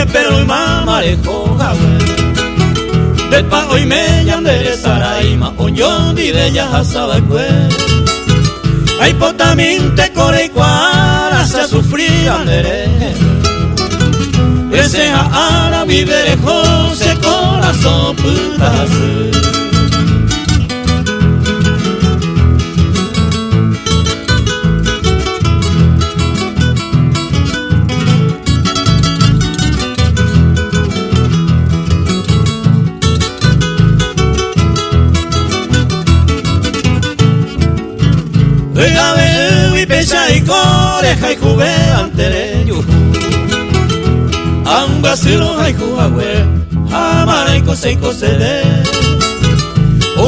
pero mamarejo jawe de pa hoy me yandere saraima oño di de ya hasaba kwe ay potaminte kore kwara se sufría andere ese ara vivere jose corazón putas y pecha y coreja y juve antere yuhu ambasiro hay juawe amara y cose de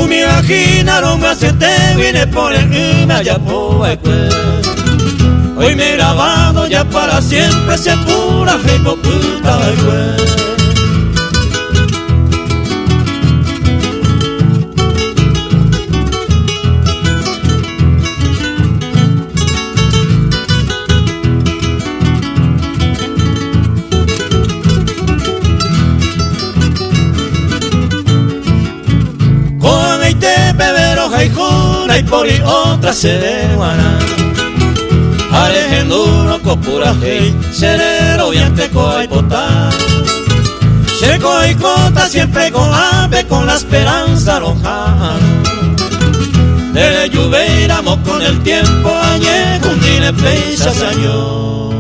mi imaginaron me te viene por el me allá po hoy me he grabado ya para siempre se pura fe puta y por y otra se de guana arejenduro copura hey serero y anteco y pota seco y cota siempre con ave con la esperanza roja de lluvia iramos con el tiempo añejo un dile pechas años